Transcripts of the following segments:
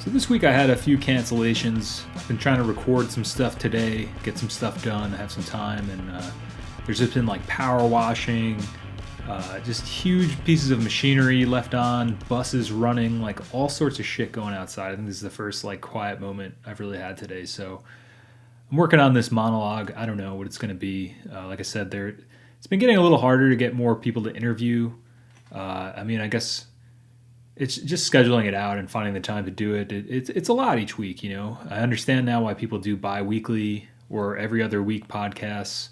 So this week I had a few cancellations. I've been trying to record some stuff today, get some stuff done, have some time, and there's just been like power washing, just huge pieces of machinery left on, buses running, like all sorts of shit going outside. I think this is the first like quiet moment I've really had today. So I'm working on this monologue. I don't know what it's going to be. Like I said, it's been getting a little harder to get more people to interview. I guess it's just scheduling it out and finding the time to do it. It's a lot each week, you know. I understand now why people do bi-weekly or every other week podcasts.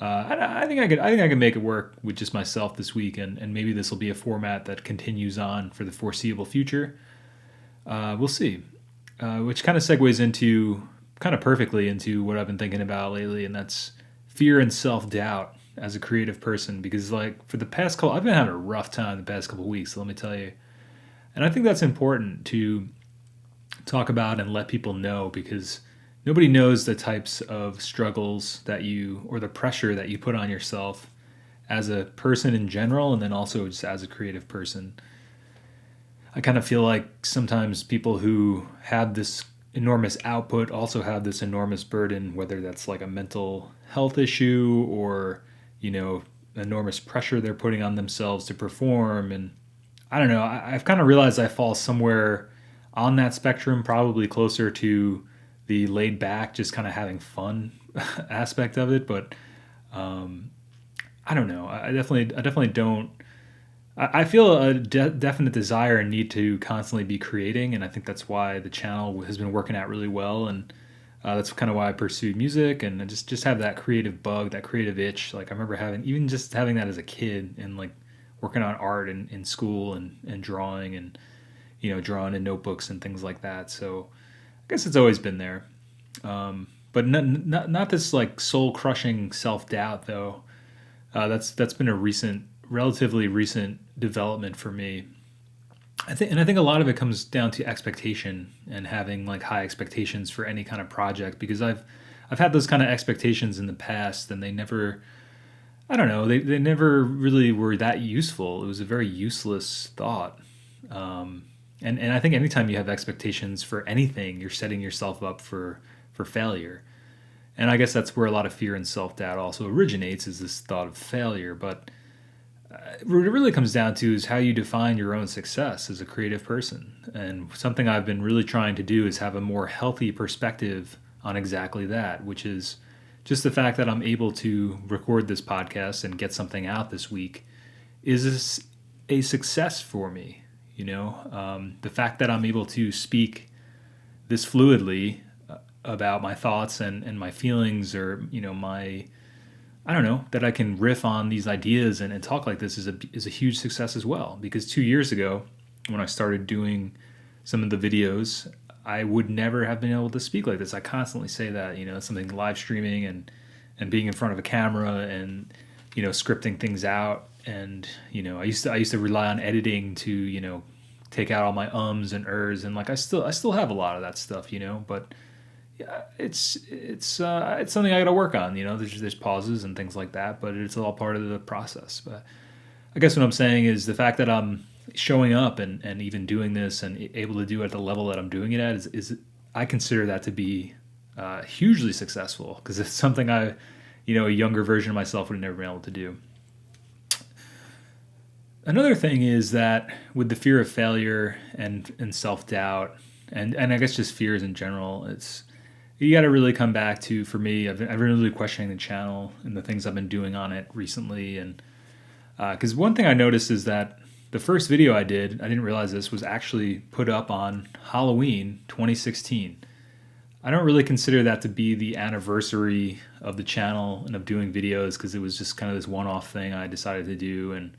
I think I could make it work with just myself this week, and maybe this will be a format that continues on for the foreseeable future. We'll see. Which kind of segues into kind of perfectly into what I've been thinking about lately, and that's fear and self-doubt as a creative person. Because like for the past couple, I've been having a rough time the past couple of weeks. So let me tell you. And I think that's important to talk about and let people know, because nobody knows the types of struggles that you, or the pressure that you put on yourself as a person in general, and then also just as a creative person. I kind of feel like sometimes people who have this enormous output also have this enormous burden, whether that's like a mental health issue or, you know, enormous pressure they're putting on themselves to perform. And I don't know, I've kind of realized I fall somewhere on that spectrum, probably closer to the laid back, just kind of having fun aspect of it. But I don't know. I definitely don't. I feel a definite desire and need to constantly be creating, and I think that's why the channel has been working out really well, and that's kind of why I pursued music and just have that creative bug, that creative itch. Like I remember having that as a kid, and like working on art in school and drawing, and you know, drawing in notebooks and things like that. So I guess it's always been there, but not this like soul crushing self doubt though. That's been a relatively recent development for me. I think a lot of it comes down to expectation and having like high expectations for any kind of project, because I've had those kind of expectations in the past, and they never, I don't know, they never really were that useful. It was a very useless thought. And I think anytime you have expectations for anything, you're setting yourself up for failure. And I guess that's where a lot of fear and self-doubt also originates, is this thought of failure. But what it really comes down to is how you define your own success as a creative person. And something I've been really trying to do is have a more healthy perspective on exactly that, which is just the fact that I'm able to record this podcast and get something out this week is a success for me. You know, the fact that I'm able to speak this fluidly about my thoughts and my feelings, or, you know, I don't know, that I can riff on these ideas and talk like this is a huge success as well. Because 2 years ago, when I started doing some of the videos, I would never have been able to speak like this. I constantly say that, you know, something live streaming and being in front of a camera and, you know, scripting things out. And, you know, I used to rely on editing to, you know, take out all my ums and ers, and like I still have a lot of that stuff, you know, but yeah, it's something I got to work on, you know. There's pauses and things like that, but it's all part of the process. But I guess what I'm saying is the fact that I'm showing up and even doing this and able to do it at the level that I'm doing it at is I consider that to be hugely successful, because it's something a younger version of myself would have never been able to do. Another thing is that with the fear of failure and self-doubt and I guess just fears in general, you got to really come back to, for me, I've been really questioning the channel and the things I've been doing on it recently. And because one thing I noticed is that the first video I didn't realize this, was actually put up on Halloween 2016. I don't really consider that to be the anniversary of the channel and of doing videos, because it was just kind of this one-off thing I decided to do, and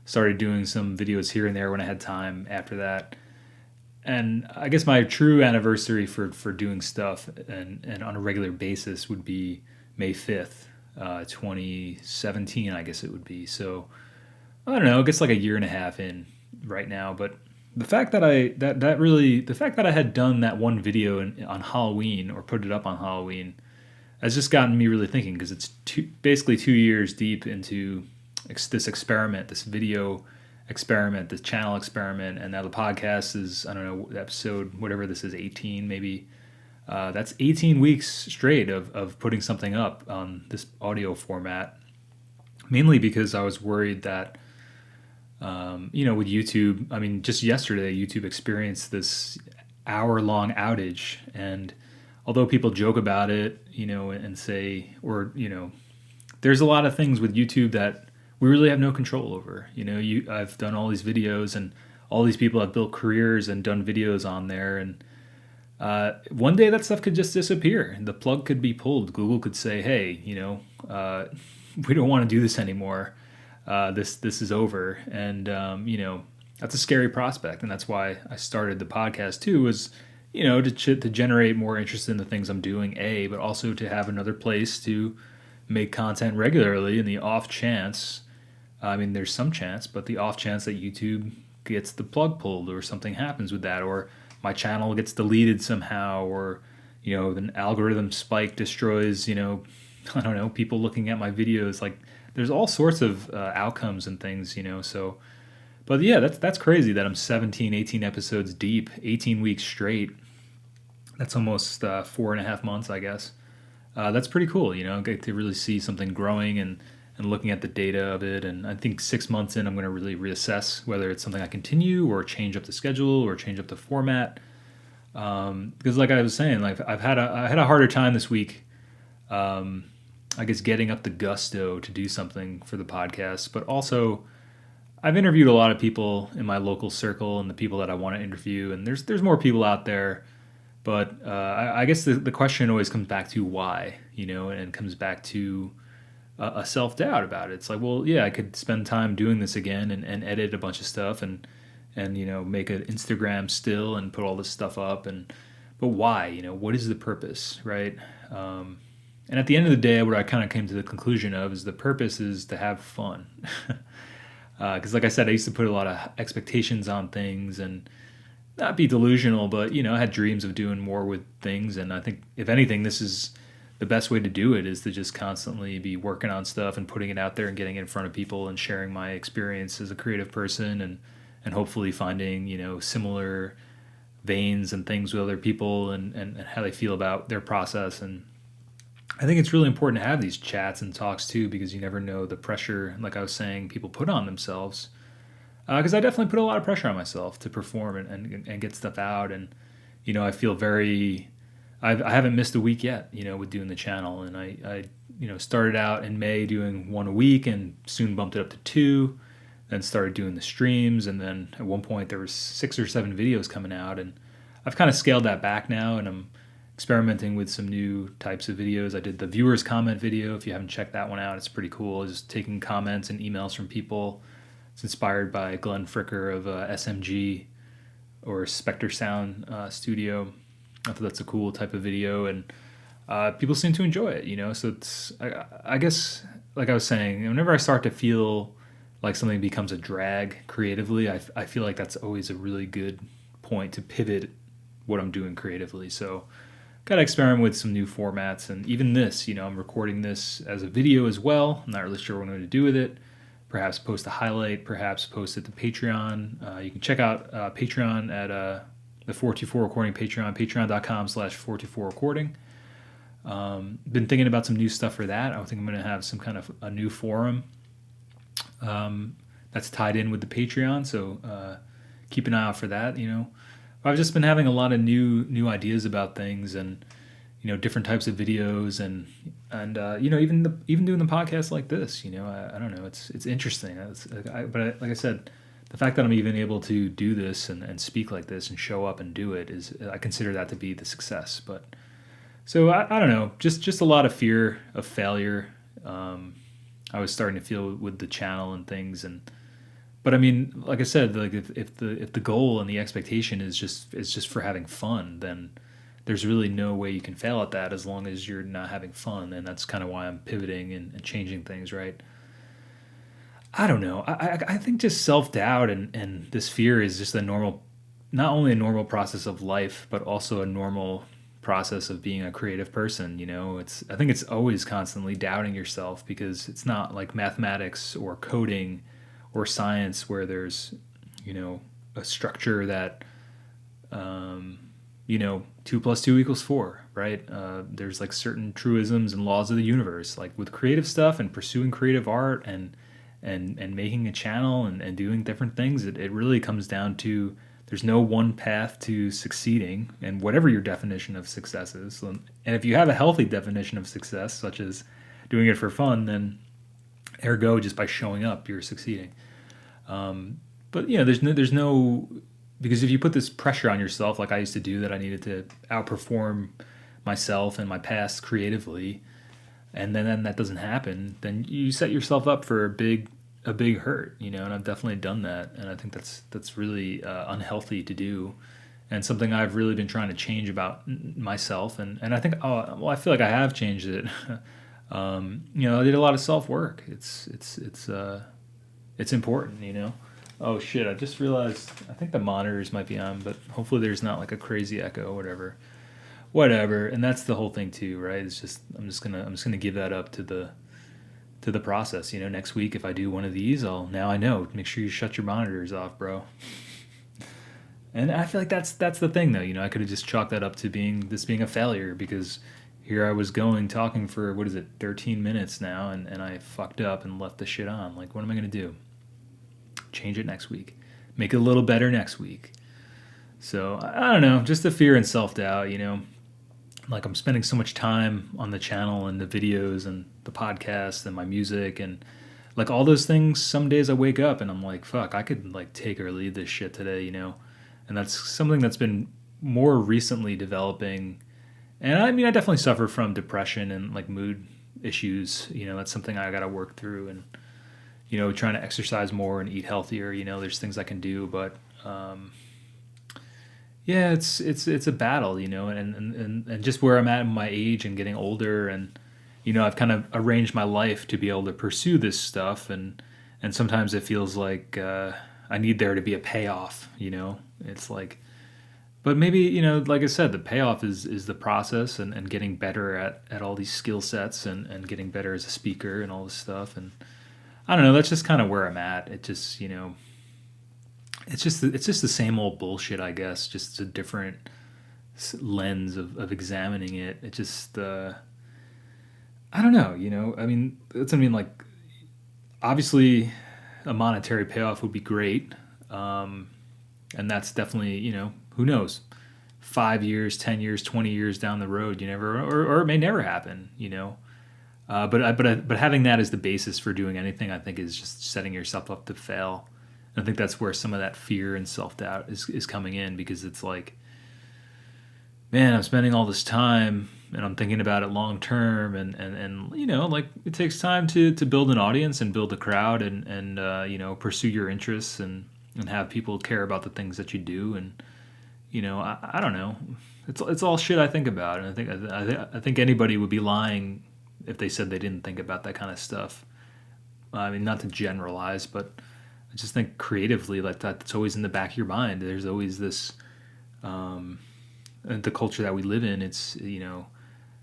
started doing some videos here and there when I had time after that. And I guess my true anniversary for doing stuff and on a regular basis would be May 5th, 2017, I guess it would be. So I don't know, I guess like a year and a half in right now. But the fact that I had done that one video on Halloween, or put it up on Halloween, has just gotten me really thinking, because it's basically 2 years deep into this experiment, this video experiment, this channel experiment, and now the podcast is, I don't know, episode whatever this is, 18 maybe. That's 18 weeks straight of putting something up on this audio format, mainly because I was worried that, with YouTube, I mean, just yesterday, YouTube experienced this hour-long outage, and although people joke about it, and say, or, there's a lot of things with YouTube that we really have no control over. I've done all these videos, and all these people have built careers and done videos on there, and one day that stuff could just disappear. The plug could be pulled. Google could say, hey, we don't want to do this anymore. This is over. And, that's a scary prospect. And that's why I started the podcast too, was, to generate more interest in the things I'm doing, but also to have another place to make content regularly in the off chance. I mean, there's some chance, but the off chance that YouTube gets the plug pulled or something happens with that, or my channel gets deleted somehow, or, an algorithm spike destroys, I don't know, people looking at my videos. Like, there's all sorts of outcomes and things, so, but yeah, that's crazy that I'm 17, 18 episodes deep, 18 weeks straight. That's almost 4.5 months, I guess. That's pretty cool, get to really see something growing and looking at the data of it. And I think 6 months in, I'm going to really reassess whether it's something I continue or change up the schedule or change up the format. Because like I was saying, like I had a harder time this week, I guess, getting up the gusto to do something for the podcast. But also, I've interviewed a lot of people in my local circle and the people that I want to interview. And there's more people out there. But I guess the question always comes back to why, and comes back to a self-doubt about it. It's like, well, yeah, I could spend time doing this again and edit a bunch of stuff and make an Instagram still and put all this stuff up. But why? What is the purpose, right? And at the end of the day, what I kind of came to the conclusion of is the purpose is to have fun. Because like I said, I used to put a lot of expectations on things and not be delusional, but, I had dreams of doing more with things. And I think, if anything, this is the best way to do it, is to just constantly be working on stuff and putting it out there and getting it in front of people and sharing my experience as a creative person and hopefully finding, similar veins and things with other people and how they feel about their process. And I think it's really important to have these chats and talks too, because you never know the pressure, like I was saying, people put on themselves. Because I definitely put a lot of pressure on myself to perform and get stuff out. And, I feel I haven't missed a week yet, with doing the channel. And I started out in May doing one a week and soon bumped it up to 2, then started doing the streams. And then at one point there was 6 or 7 videos coming out, and I've kind of scaled that back now, and I'm experimenting with some new types of videos. I did the viewers comment video. If you haven't checked that one out, it's pretty cool. Just taking comments and emails from people. It's inspired by Glenn Fricker of SMG or Spectre Sound Studio. I thought that's a cool type of video, and people seem to enjoy it, so it's, I guess, like I was saying, whenever I start to feel like something becomes a drag creatively, I feel like that's always a really good point to pivot what I'm doing creatively. So got to experiment with some new formats, and even this, I'm recording this as a video as well. I'm not really sure what I'm going to do with it. Perhaps post a highlight, perhaps post it to Patreon. You can check out Patreon at the 424 Recording Patreon, patreon.com/424recording. Been thinking about some new stuff for that. I think I'm going to have some kind of a new forum that's tied in with the Patreon, so keep an eye out for that. I've just been having a lot of new ideas about things, and different types of videos, and even doing the podcast like this. I don't know. It's interesting. But like I said, the fact that I'm even able to do this and speak like this and show up and do it is, I consider that to be the success. But so I don't know. Just a lot of fear of failure. I was starting to feel with the channel and things, but I mean, like I said, like if the goal and the expectation is just for having fun, then there's really no way you can fail at that as long as you're not having fun. And that's kind of why I'm pivoting and changing things, right? I don't know. I think just self-doubt and this fear is just not only a normal process of life, but also a normal process of being a creative person. I think it's always constantly doubting yourself, because it's not like mathematics or coding or science where there's, a structure that, 2 plus 2 equals 4, right? There's like certain truisms and laws of the universe, like with creative stuff and pursuing creative art and making a channel and doing different things. It really comes down to there's no one path to succeeding, and whatever your definition of success is. And if you have a healthy definition of success, such as doing it for fun, then ergo, just by showing up, you're succeeding. But there's no, because if you put this pressure on yourself, like I used to do, that I needed to outperform myself and my past creatively, and then that doesn't happen, then you set yourself up for a big hurt, and I've definitely done that, and I think that's really unhealthy to do, and something I've really been trying to change about myself, and I think, I feel like I have changed it. I did a lot of self work. It's important. Oh shit! I just realized I think the monitors might be on, but hopefully there's not like a crazy echo or whatever. And that's the whole thing too, right? It's just I'm just gonna give that up to the process. Next week if I do one of these, I know. Make sure you shut your monitors off, bro. And I feel like that's the thing though. I could have just chalked that up to being a failure, because here I was talking for 13 minutes now, and I fucked up and left the shit on. Like, what am I gonna do? Change it next week, make it a little better next week. So I don't know, just the fear and self-doubt, like I'm spending so much time on the channel and the videos and the podcast and my music and like all those things. Some days I wake up and I'm like, fuck, I could like take or leave this shit today, and that's something that's been more recently developing. And I mean, I definitely suffer from depression and like mood issues, that's something I got to work through, and trying to exercise more and eat healthier. There's things I can do, but yeah, it's a battle, and just where I'm at in my age and getting older, and I've kind of arranged my life to be able to pursue this stuff, and sometimes it feels like I need there to be a payoff. It's like, but maybe like I said, the payoff is the process and getting better at all these skill sets and getting better as a speaker and all this stuff. And I don't know, that's just kind of where I'm at. It just, it's just the same old bullshit, I guess, just a different lens of examining it. It just, I don't know, I mean, like, obviously a monetary payoff would be great. And that's definitely, who knows, 5 years, 10 years, 20 years down the road, or it may never happen, But having that as the basis for doing anything, I think, is just setting yourself up to fail. And I think that's where some of that fear and self-doubt is coming in, because it's like, man, I'm spending all this time and I'm thinking about it long term, and like it takes time to build an audience and build a crowd and pursue your interests and have people care about the things that you do. And I don't know, it's all shit I think about, and I think anybody would be lying if they said they didn't think about that kind of stuff. I mean, not to generalize, but I just think creatively, like that's always in the back of your mind. There's always this, the culture that we live in, it's,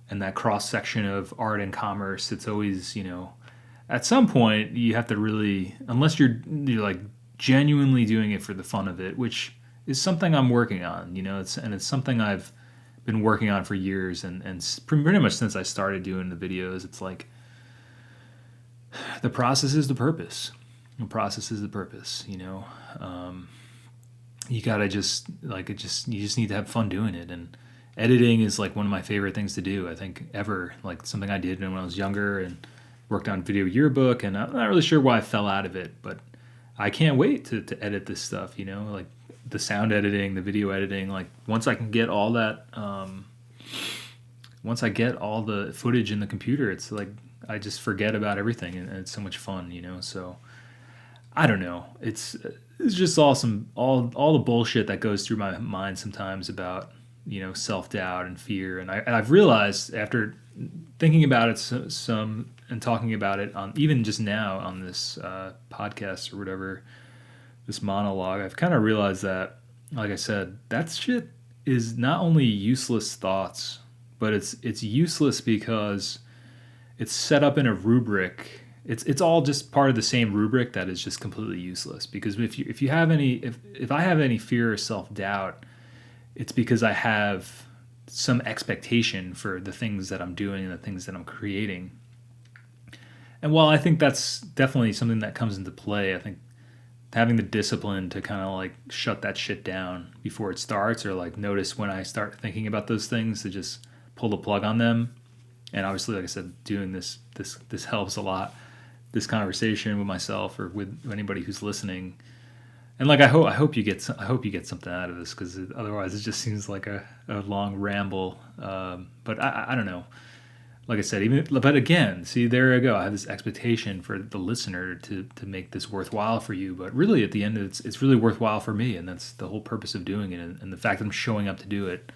and that cross section of art and commerce, it's always, at some point you have to really, unless you're like genuinely doing it for the fun of it, which is something I'm working on, it's something I've been working on for years, and pretty much since I started doing the videos. It's like the process is the purpose. The process is the purpose. You gotta just like it. You just need to have fun doing it. And editing is like one of my favorite things to do, I think, ever. Like something I did when I was younger and worked on Video Yearbook, and I'm not really sure why I fell out of it, but I can't wait to edit this stuff. Like the sound editing, the video editing, like once I can get all that, once I get all the footage in the computer, it's like I just forget about everything, and it's so much fun, so I don't know. It's just awesome, all the bullshit that goes through my mind sometimes about, self-doubt and fear, and I've realized after thinking about it some and talking about it on even just now on this podcast or whatever, this monologue, I've kind of realized that, like I said, that shit is not only useless thoughts, but it's useless because it's set up in a rubric it's all just part of the same rubric that is just completely useless. Because if you have any if I have any fear or self doubt, it's because I have some expectation for the things that I'm doing and the things that I'm creating. And while I think that's definitely something that comes into play, I think having the discipline to kind of like shut that shit down before it starts, or like notice when I start thinking about those things, to just pull the plug on them. And obviously, like I said, doing this helps a lot. This conversation with myself or with anybody who's listening, and like I hope you get something out of this, because otherwise it just seems like a long ramble. But I don't know. Like I said, but again, see, there I go. I have this expectation for the listener to make this worthwhile for you, but really at the end, it's really worthwhile for me, and that's the whole purpose of doing it. And the fact that I'm showing up to do it,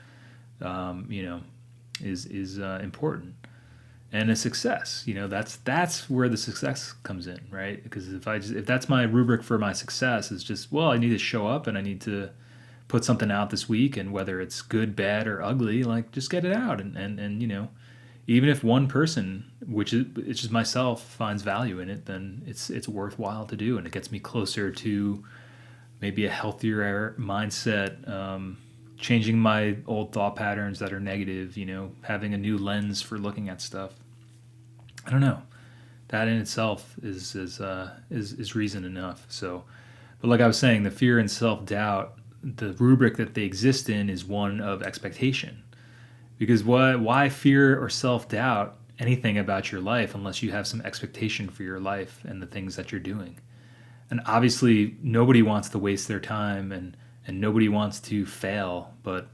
is important. And a success, that's where the success comes in, right? Because if that's my rubric for my success, is just, well, I need to show up and I need to put something out this week, and whether it's good, bad, or ugly, like just get it out, and even if one person, which is it's just myself, finds value in it, then it's worthwhile to do, and it gets me closer to maybe a healthier mindset, changing my old thought patterns that are negative, having a new lens for looking at stuff. I don't know. That in itself is reason enough. So, but like I was saying, the fear and self-doubt, the rubric that they exist in is one of expectation. Because why fear or self-doubt anything about your life unless you have some expectation for your life and the things that you're doing? And obviously, nobody wants to waste their time, and nobody wants to fail. But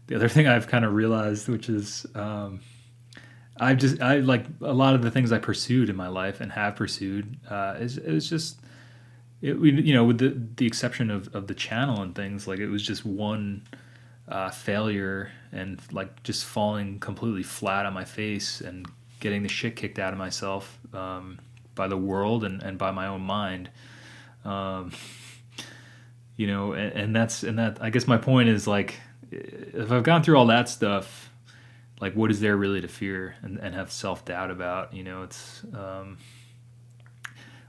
the other thing I've kind of realized, which is I like a lot of the things I pursued in my life and have pursued, with the exception of the channel and things, like it was just one failure, and like just falling completely flat on my face and getting the shit kicked out of myself by the world and by my own mind. And that I guess my point is, like, if I've gone through all that stuff, like, what is there really to fear and have self-doubt about? It's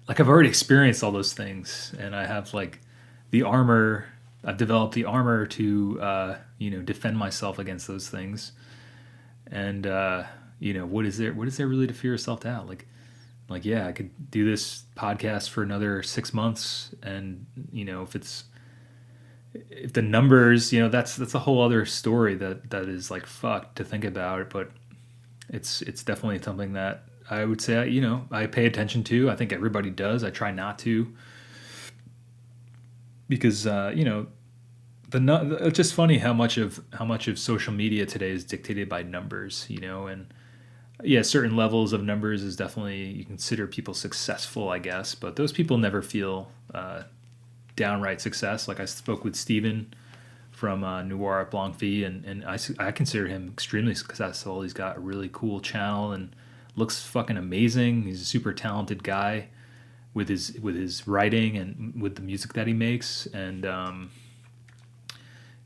like I've already experienced all those things, and I have like the armor. I've developed the armor to defend myself against those things. And what is there really to fear or self-doubt? Like yeah, I could do this podcast for another 6 months, and if the numbers, that's a whole other story that is like fucked to think about. But it's definitely something that I would say I pay attention to. I think everybody does. I try not to, because it's just funny how much of social media today is dictated by numbers, and yeah, certain levels of numbers is definitely, you consider people successful, I guess, but those people never feel downright success. Like I spoke with Steven from Noir at Blancfie, and I consider him extremely successful. He's got a really cool channel and looks fucking amazing. He's a super talented guy with his writing and with the music that he makes. And I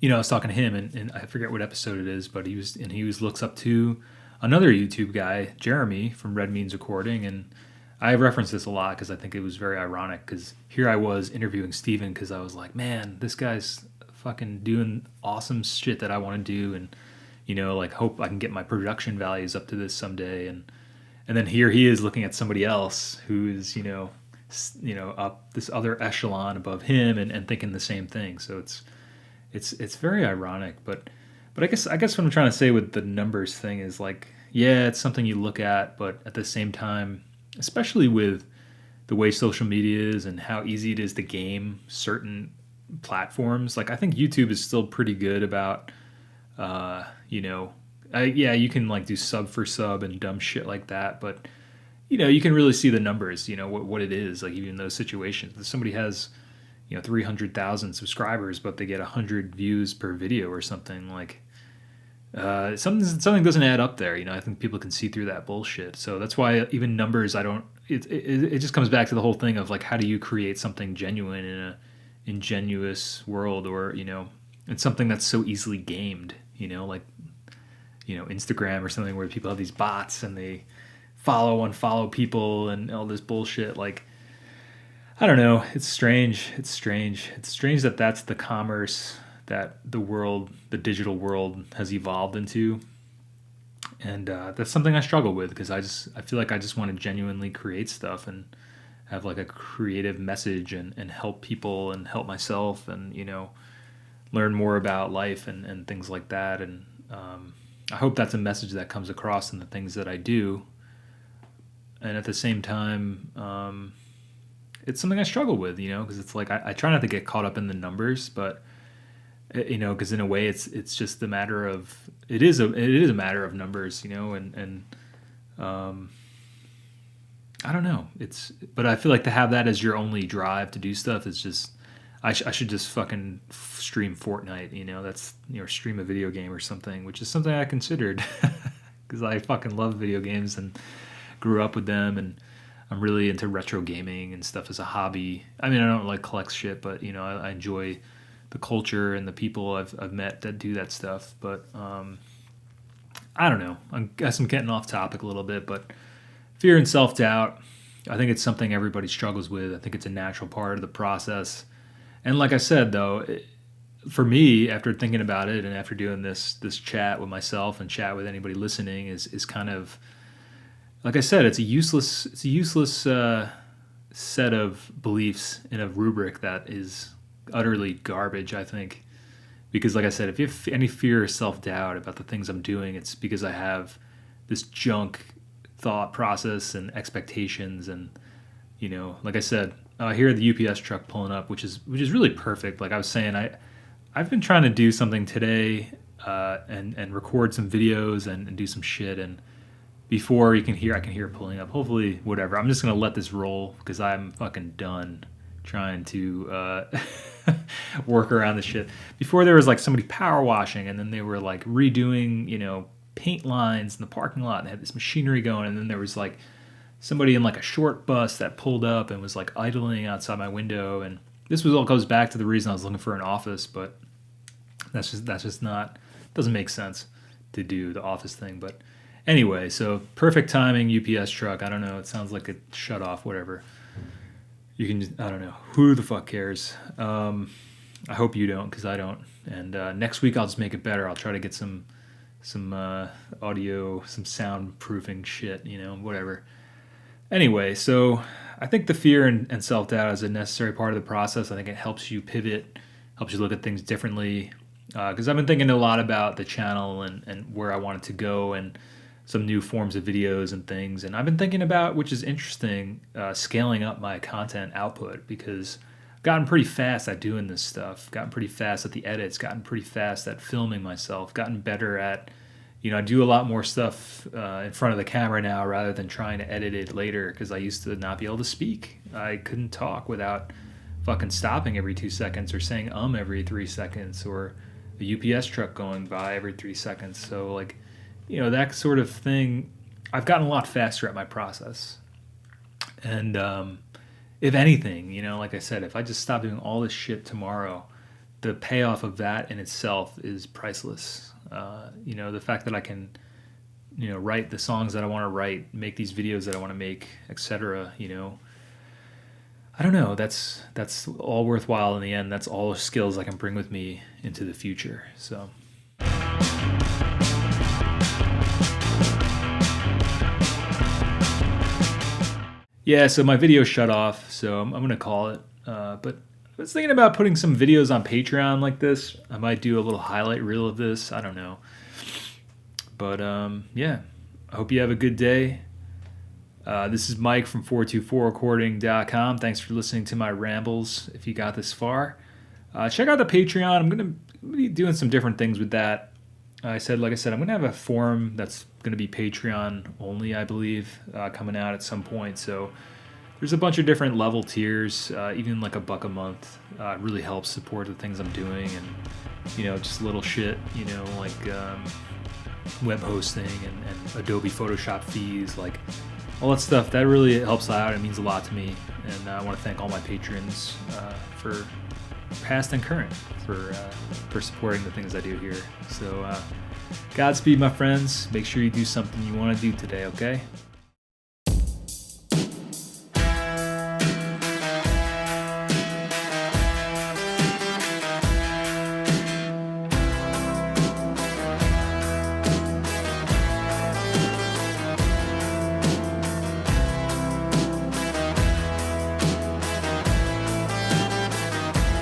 was talking to him, and I forget what episode it is, but he looks up to another YouTube guy, Jeremy from Red Means Recording, and I reference this a lot because I think it was very ironic, because here I was interviewing Steven because I was like, man, this guy's fucking doing awesome shit that I want to do, and hope I can get my production values up to this someday, and then here he is looking at somebody else who is up this other echelon above him and thinking the same thing. So it's very ironic, but I guess what I'm trying to say with the numbers thing is, like, yeah, it's something you look at, but at the same time, especially with the way social media is and how easy it is to game certain platforms, like I think YouTube is still pretty good about, you can like do sub for sub and dumb shit like that, but you can really see the numbers, what it is, like even in those situations. If somebody has 300,000 subscribers, but they get 100 views per video or something, like something doesn't add up there. I think people can see through that bullshit. So that's why even numbers, it just comes back to the whole thing of like, how do you create something genuine in a ingenuous world, or it's something that's so easily gamed, like Instagram or something where people have these bots and they unfollow people and all this bullshit. Like, I don't know. It's strange. It's strange that that's the commerce that the digital world has evolved into. And that's something I struggle with, because I feel like I just want to genuinely create stuff and have like a creative message and help people and help myself and, learn more about life and things like that. And I hope that's a message that comes across in the things that I do. And at the same time, it's something I struggle with, because it's like I try not to get caught up in the numbers, but because in a way it's just a matter of it is a matter of numbers, and I don't know. But I feel like to have that as your only drive to do stuff is just I should just fucking stream Fortnite, that's stream a video game or something, which is something I considered because I fucking love video games and grew up with them, and I'm really into retro gaming and stuff as a hobby. I mean, I don't like collect shit, but I enjoy the culture and the people I've met that do that stuff. But I don't know. I guess I'm getting off topic a little bit, but fear and self-doubt, I think it's something everybody struggles with. I think it's a natural part of the process. And like I said, though, for me, after thinking about it and after doing this chat with myself and chat with anybody listening, is kind of, like I said, it's a useless set of beliefs in a rubric that is utterly garbage, I think. Because like I said, if you have any fear or self-doubt about the things I'm doing, it's because I have this junk thought process and expectations. And like I said, I hear the UPS truck pulling up, which is really perfect. Like I was saying, I've been trying to do something today and record some videos and do some shit, and before I can hear it pulling up. Hopefully, whatever. I'm just gonna let this roll because I'm fucking done trying to work around this shit. Before there was like somebody power washing, and then they were like redoing, paint lines in the parking lot, and they had this machinery going, and then there was like somebody in like a short bus that pulled up and was like idling outside my window. And this all goes back to the reason I was looking for an office, but that's just not, doesn't make sense to do the office thing. But anyway, so perfect timing, UPS truck. I don't know. It sounds like a shut off, whatever. You can, I don't know. Who the fuck cares? I hope you don't, because I don't. And next week I'll just make it better. I'll try to get some audio, some soundproofing shit, whatever. Anyway, so I think the fear and self-doubt is a necessary part of the process. I think it helps you pivot, helps you look at things differently. Because I've been thinking a lot about the channel and where I want it to go, and some new forms of videos and things. And I've been thinking about, which is interesting, scaling up my content output, because I've gotten pretty fast at doing this stuff, gotten pretty fast at the edits, gotten pretty fast at filming myself, gotten better at, I do a lot more stuff in front of the camera now rather than trying to edit it later, because I used to not be able to speak. I couldn't talk without fucking stopping every 2 seconds or saying every 3 seconds, or a UPS truck going by every 3 seconds. So like, that sort of thing, I've gotten a lot faster at my process. And if anything, like I said, if I just stop doing all this shit tomorrow, the payoff of that in itself is priceless. The fact that I can, write the songs that I want to write, make these videos that I want to make, etc. I don't know. That's all worthwhile in the end. That's all skills I can bring with me into the future. So. Yeah, so my video shut off, so I'm going to call it. But I was thinking about putting some videos on Patreon like this. I might do a little highlight reel of this. I don't know. But yeah, I hope you have a good day. This is Mike from 424recording.com. Thanks for listening to my rambles if you got this far. Check out the Patreon. I'm going to be doing some different things with that. Like I said, I'm going to have a forum that's going to be Patreon only, I believe, coming out at some point. So there's a bunch of different level tiers, even like $1 a month. Really helps support the things I'm doing, and just little shit, like web hosting and Adobe Photoshop fees, like all that stuff. That really helps out. It means a lot to me, and I want to thank all my patrons for past and current for supporting the things I do here. So Godspeed, my friends. Make sure you do something you want to do today, okay?